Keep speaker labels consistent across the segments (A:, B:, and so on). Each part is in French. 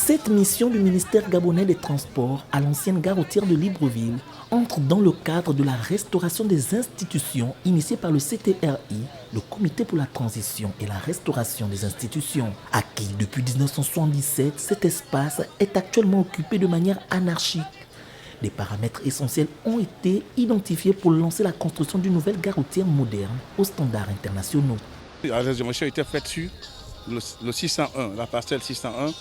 A: Cette mission du ministère gabonais des Transports à l'ancienne gare routière de Libreville entre dans le cadre de la restauration des institutions initiée par le CTRI, le Comité pour la transition et la restauration des institutions. Acquis depuis 1977, cet espace est actuellement occupé de manière anarchique. Des paramètres essentiels ont été identifiés pour lancer la construction d'une nouvelle gare routière moderne aux standards internationaux.
B: La réservation a été faite sur le 601, la parcelle 601,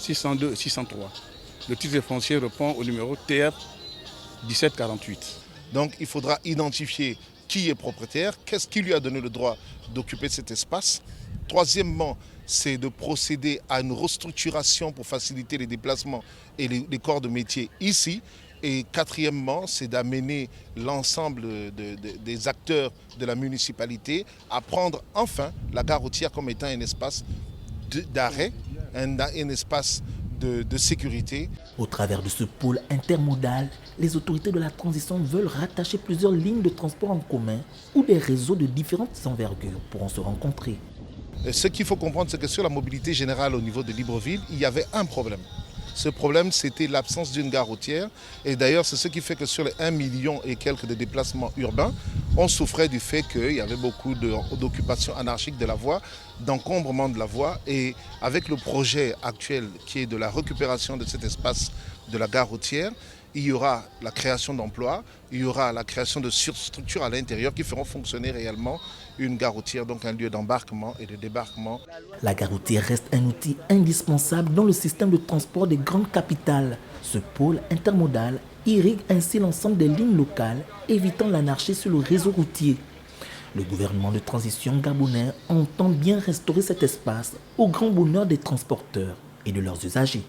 B: 602 et 603. Le titre foncier répond au numéro TF 1748.
C: Donc il faudra identifier qui est propriétaire, qu'est-ce qui lui a donné le droit d'occuper cet espace. Troisièmement, c'est de procéder à une restructuration pour faciliter les déplacements et les corps de métier ici. Et quatrièmement, c'est d'amener l'ensemble des acteurs de la municipalité à prendre enfin la gare routière comme étant un espace d'arrêt, un espace de sécurité.
A: Au travers de ce pôle intermodal, les autorités de la transition veulent rattacher plusieurs lignes de transport en commun où des réseaux de différentes envergures pourront se rencontrer.
C: Ce qu'il faut comprendre, c'est que sur la mobilité générale au niveau de Libreville, il y avait un problème. Ce problème, c'était l'absence d'une gare routière. Et d'ailleurs, c'est ce qui fait que sur les 1 million et quelques de déplacements urbains, on souffrait du fait qu'il y avait beaucoup d'occupation anarchique de la voie, d'encombrement de la voie. Et avec le projet actuel qui est de la récupération de cet espace de la gare routière, il y aura la création d'emplois, il y aura la création de surstructures à l'intérieur qui feront fonctionner réellement une gare routière, donc un lieu d'embarquement et de débarquement.
A: La gare routière reste un outil indispensable dans le système de transport des grandes capitales. Ce pôle intermodal irrigue ainsi l'ensemble des lignes locales, évitant l'anarchie sur le réseau routier. Le gouvernement de transition gabonais entend bien restaurer cet espace au grand bonheur des transporteurs et de leurs usagers.